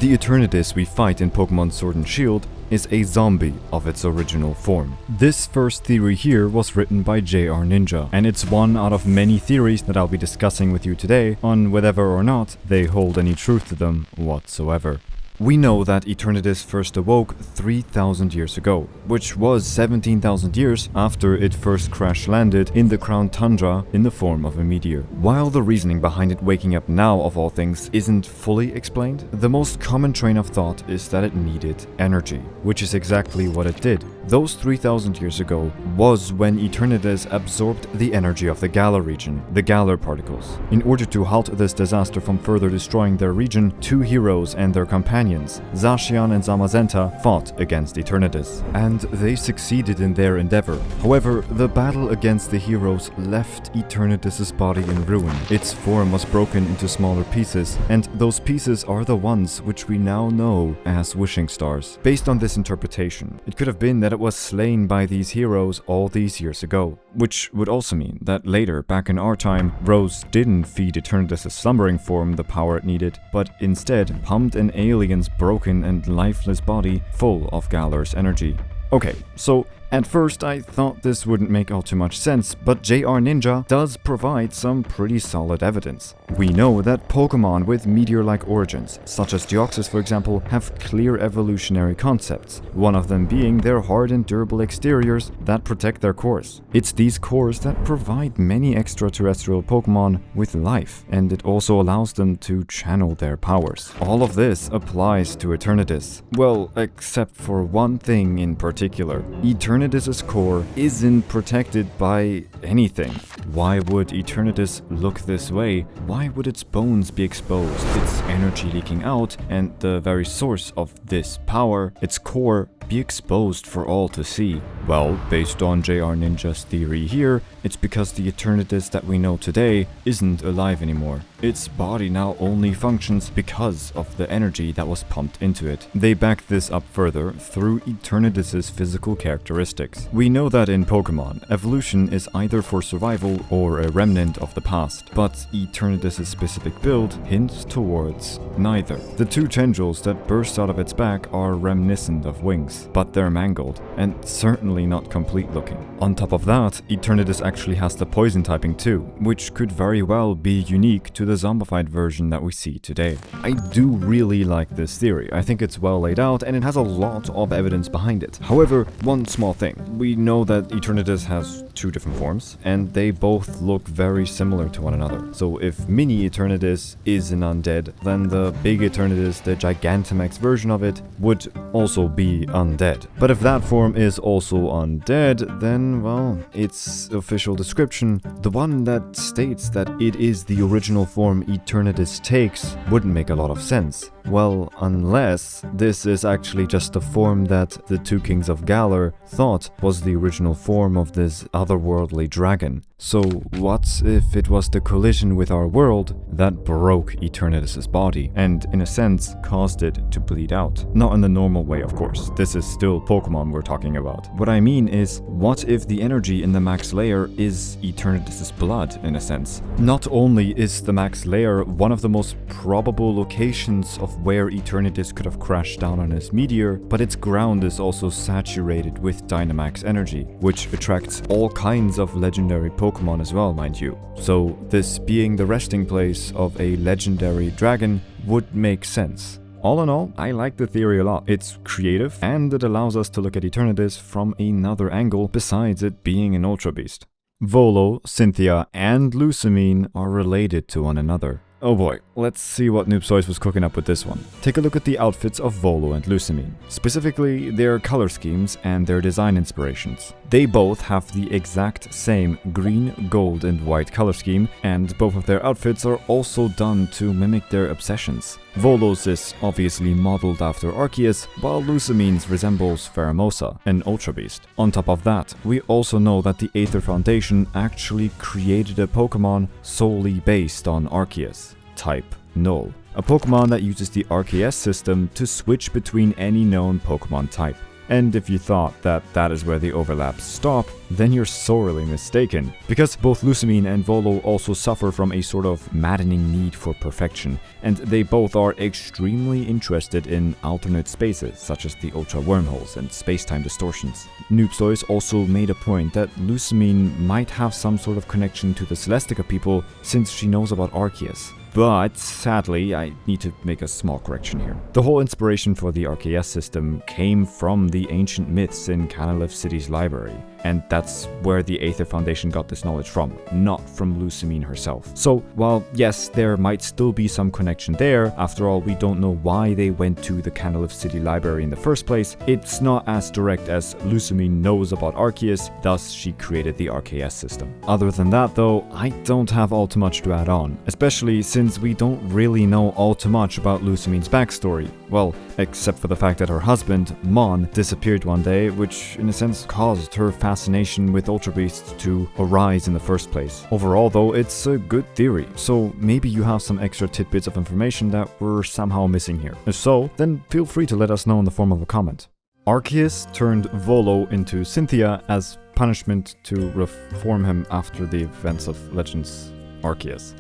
The Eternatus we fight in Pokemon Sword and Shield is a zombie of its original form. This first theory here was written by JR Ninja, and it's one out of many theories that I'll be discussing with you today on whether or not they hold any truth to them whatsoever. We know that Eternatus first awoke 3,000 years ago, which was 17,000 years after it first crash-landed in the Crown Tundra in the form of a meteor. While the reasoning behind it waking up now of all things isn't fully explained, the most common train of thought is that it needed energy, which is exactly what it did. Those 3,000 years ago was when Eternatus absorbed the energy of the Galar region, the Galar particles. In order to halt this disaster from further destroying their region, two heroes and their companions, Zacian and Zamazenta, fought against Eternatus, and they succeeded in their endeavor. However, the battle against the heroes left Eternatus' body in ruin. Its form was broken into smaller pieces, and those pieces are the ones which we now know as wishing stars. Based on this interpretation, it could have been that it was slain by these heroes all these years ago, which would also mean that later, back in our time, Rose didn't feed Eternatus' slumbering form the power it needed, but instead pumped an alien's broken and lifeless body full of Galar's energy. Okay, so at first I thought this wouldn't make all too much sense, but JR Ninja does provide some pretty solid evidence. We know that Pokemon with meteor-like origins, such as Deoxys for example, have clear evolutionary concepts, one of them being their hard and durable exteriors that protect their cores. It's these cores that provide many extraterrestrial Pokemon with life, and it also allows them to channel their powers. All of this applies to Eternatus. Well, except for one thing in particular. Eternatus' core isn't protected by anything. Why would Eternatus look this way? Why would its bones be exposed, its energy leaking out, and the very source of this power, its core, be exposed for all to see? Well, based on JR Ninja's theory here, it's because the Eternatus that we know today isn't alive anymore. Its body now only functions because of the energy that was pumped into it. They back this up further through Eternatus' physical characteristics. We know that in Pokemon, evolution is either for survival or a remnant of the past, but Eternatus' specific build hints towards neither. The two tendrils that burst out of its back are reminiscent of wings, but they're mangled, and certainly not complete looking. On top of that, Eternatus actually has the poison typing too, which could very well be unique to the zombified version that we see today. I do really like this theory. I think it's well laid out and it has a lot of evidence behind it. However, one small thing. We know that Eternatus has two different forms, and they both look very similar to one another. So if Mini Eternatus is an undead, then the Big Eternatus, the Gigantamax version of it, would also be undead. But if that form is also undead, then, well, its official description, the one that states that it is the original form Eternatus takes, wouldn't make a lot of sense. Well, unless this is actually just a form that the two kings of Galar thought was the original form of this otherworldly dragon. So what if it was the collision with our world that broke Eternatus' body and, in a sense, caused it to bleed out? Not in the normal way, of course. This is still Pokemon we're talking about. What I mean is, what if the energy in the max layer is Eternatus' blood, in a sense? Not only is the max layer one of the most probable locations of where Eternatus could have crashed down on his meteor, but its ground is also saturated with Dynamax energy, which attracts all kinds of legendary Pokemon as well, mind you. So this being the resting place of a legendary dragon would make sense. All in all, I like the theory a lot. It's creative, and it allows us to look at Eternatus from another angle besides it being an Ultra Beast. Volo, Cynthia, and Lucamine are related to one another. Oh boy, let's see what Noobsoys was cooking up with this one. Take a look at the outfits of Volo and Lucamine, specifically their color schemes and their design inspirations. They both have the exact same green, gold, and white color scheme, and both of their outfits are also done to mimic their obsessions. Volo's is obviously modeled after Arceus, while Lucamine's resembles Pheromosa, an Ultra Beast. On top of that, we also know that the Aether Foundation actually created a Pokemon solely based on Arceus, type Null. A Pokemon that uses the Arceus system to switch between any known Pokemon type. And if you thought that that is where the overlaps stop, then you're sorely mistaken, because both Lucamine and Volo also suffer from a sort of maddening need for perfection, and they both are extremely interested in alternate spaces, such as the ultra wormholes and space-time distortions. Noobstoys also made a point that Lucamine might have some sort of connection to the Celestica people since she knows about Arceus. But sadly, I need to make a small correction here. The whole inspiration for the Arceus system came from the ancient myths in Canalith City's library, and that's where the Aether Foundation got this knowledge from, not from Lucamine herself. So, while yes, there might still be some connection there, after all, we don't know why they went to the Canalith City library in the first place, it's not as direct as Lucamine knows about Arceus, thus she created the Arceus system. Other than that though, I don't have all too much to add on, especially since we don't really know all too much about Lucamine's backstory. Well, except for the fact that her husband, Mon, disappeared one day, which in a sense caused her fascination with Ultra Beasts to arise in the first place. Overall though, it's a good theory, so maybe you have some extra tidbits of information that we're somehow missing here. If so, then feel free to let us know in the form of a comment. Arceus turned Volo into Cynthia as punishment to reform him after the events of Legends Arceus.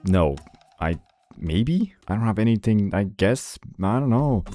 No, maybe? I don't have anything, I guess? I don't know.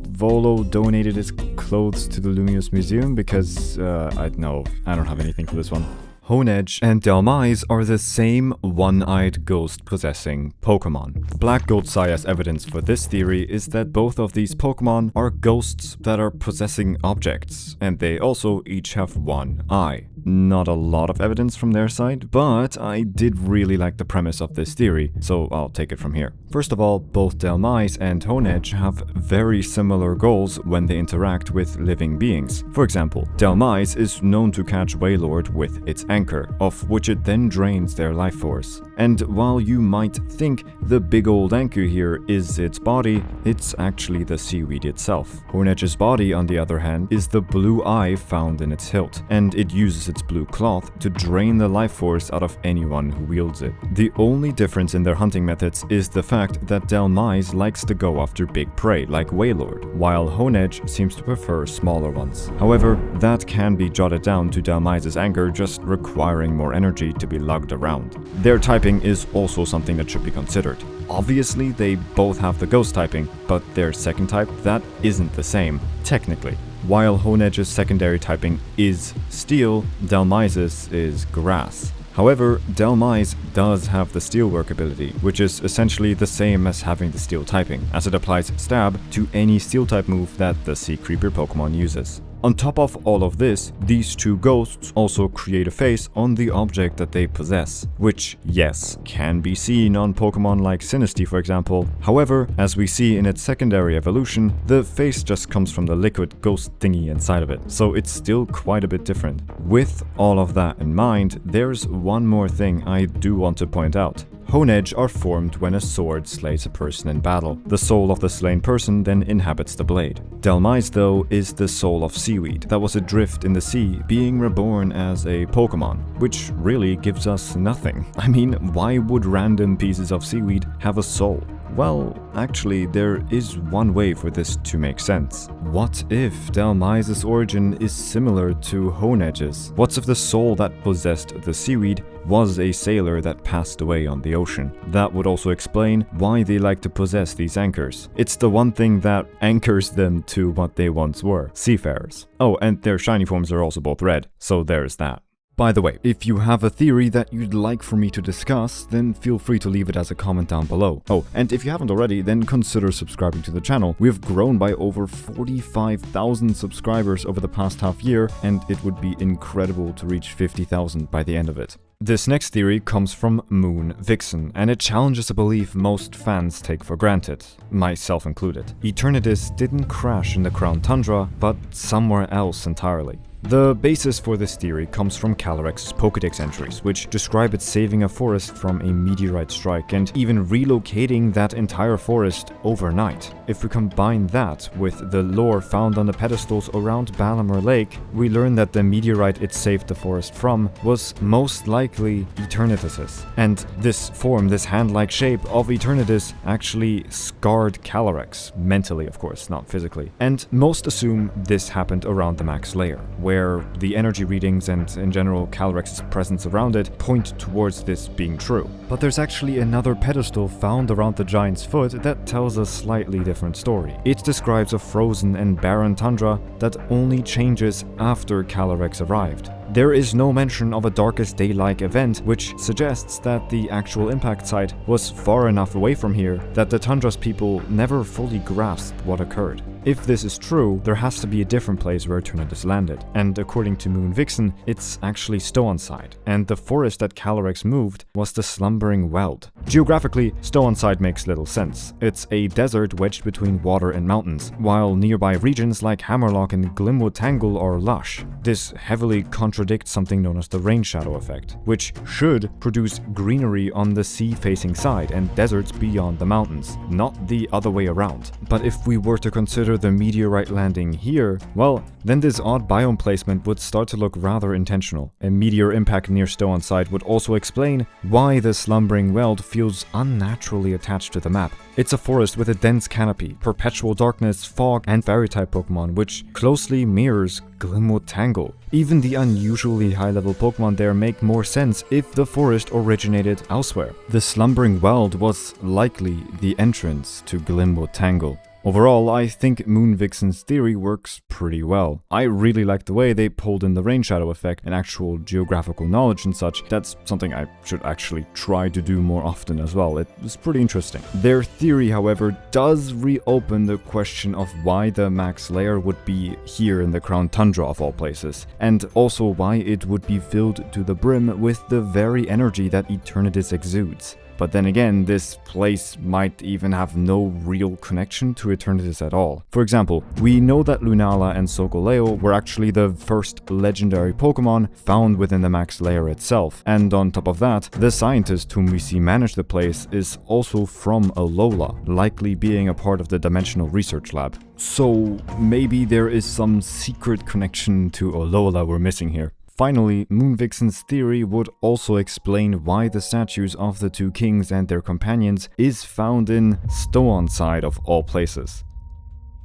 Volo donated his clothes to the Lumiose Museum because, I don't have anything for this one. Honedge and Dhelmise are the same one-eyed ghost-possessing Pokemon. Black Gold Saya's evidence for this theory is that both of these Pokemon are ghosts that are possessing objects, and they also each have one eye. Not a lot of evidence from their side, but I did really like the premise of this theory, so I'll take it from here. First of all, both Dhelmise and Honedge have very similar goals when they interact with living beings. For example, Dhelmise is known to catch Wailord with its anchor, of which it then drains their life force. And while you might think the big old anchor here is its body, it's actually the seaweed itself. Honedge's body, on the other hand, is the blue eye found in its hilt, and it uses its blue cloth to drain the life force out of anyone who wields it. The only difference in their hunting methods is the fact that Dhelmise likes to go after big prey like Wailord, while Honedge seems to prefer smaller ones. However, that can be jotted down to Dhelmise's anger just requiring more energy to be lugged around. Their typing is also something that should be considered. Obviously, they both have the ghost typing, but their second type, that isn't the same, technically. While Honedge's secondary typing is steel, Dhelmise's is grass. However, Dhelmise does have the steelwork ability, which is essentially the same as having the steel typing, as it applies stab to any steel type move that the Sea Creeper Pokemon uses. On top of all of this, these two ghosts also create a face on the object that they possess, which, yes, can be seen on Pokemon like Sinistea for example. However, as we see in its secondary evolution, the face just comes from the liquid ghost thingy inside of it, so it's still quite a bit different. With all of that in mind, there's one more thing I do want to point out. Honedge are formed when a sword slays a person in battle. The soul of the slain person then inhabits the blade. Dhelmise, though, is the soul of seaweed that was adrift in the sea, being reborn as a Pokemon, which really gives us nothing. I mean, why would random pieces of seaweed have a soul? Well, actually, there is one way for this to make sense. What if Dhelmise's origin is similar to Honedge's? What if the soul that possessed the seaweed was a sailor that passed away on the ocean? That would also explain why they like to possess these anchors. It's the one thing that anchors them to what they once were, seafarers. Oh, and their shiny forms are also both red, so there's that. By the way, if you have a theory that you'd like for me to discuss, then feel free to leave it as a comment down below. Oh, and if you haven't already, then consider subscribing to the channel. We've grown by over 45,000 subscribers over the past half year, and it would be incredible to reach 50,000 by the end of it. This next theory comes from Moon Vixen, and it challenges a belief most fans take for granted, myself included. Eternatus didn't crash in the Crown Tundra, but somewhere else entirely. The basis for this theory comes from Calyrex's Pokédex entries, which describe it saving a forest from a meteorite strike and even relocating that entire forest overnight. If we combine that with the lore found on the pedestals around Balamer Lake, we learn that the meteorite it saved the forest from was most likely Eternatus's. And this form, this hand-like shape of Eternatus, actually scarred Calyrex, mentally of course, not physically. And most assume this happened around the max layer, where the energy readings and in general Calyrex's presence around it point towards this being true. But there's actually another pedestal found around the giant's foot that tells a slightly different story. It describes a frozen and barren tundra that only changes after Calyrex arrived. There is no mention of a Darkest Day-like event, which suggests that the actual impact site was far enough away from here that the tundra's people never fully grasped what occurred. If this is true, there has to be a different place where Eternatus landed, and according to Moon Vixen, it's actually Stoanside, and the forest that Calyrex moved was the Slumbering Weld. Geographically, Stoanside makes little sense. It's a desert wedged between water and mountains, while nearby regions like Hammerlock and Glimwood Tangle are lush. This heavily contradicts something known as the rain shadow effect, which should produce greenery on the sea-facing side and deserts beyond the mountains, not the other way around. But if we were to consider the meteorite landing here, well, then this odd biome placement would start to look rather intentional. A meteor impact near Stoanside would also explain why the Slumbering Weld feels unnaturally attached to the map. It's a forest with a dense canopy, perpetual darkness, fog, and fairy-type Pokemon, which closely mirrors Glimwood Tangle. Even the unusually high-level Pokemon there make more sense if the forest originated elsewhere. The Slumbering Weld was likely the entrance to Glimwood Tangle. Overall, I think Moon Vixen's theory works pretty well. I really like the way they pulled in the rain shadow effect and actual geographical knowledge and such. That's something I should actually try to do more often as well. It was pretty interesting. Their theory, however, does reopen the question of why the max layer would be here in the Crown Tundra of all places, and also why it would be filled to the brim with the very energy that Eternatus exudes. But then again, this place might even have no real connection to Eternatus at all. For example, we know that Lunala and Solgaleo were actually the first legendary Pokemon found within the max layer itself, and on top of that, the scientist whom we see manage the place is also from Alola, likely being a part of the Dimensional Research Lab. So maybe there is some secret connection to Alola we're missing here. Finally, Moon Vixen's theory would also explain why the statues of the two kings and their companions is found in Stoanside of all places.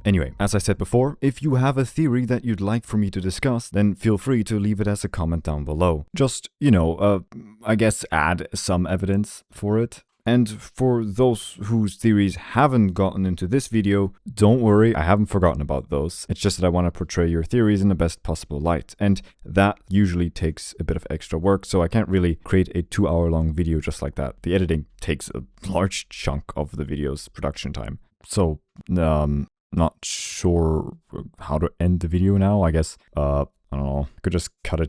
Anyway, as I said before, if you have a theory that you'd like for me to discuss, then feel free to leave it as a comment down below. Just, I guess add some evidence for it. And for those whose theories haven't gotten into this video, don't worry, I haven't forgotten about those. It's just that I want to portray your theories in the best possible light, and that usually takes a bit of extra work, so I can't really create a 2-hour-long video just like that. The editing takes a large chunk of the video's production time. So, not sure how to end the video now. I guess, I don't know, I could just cut it here.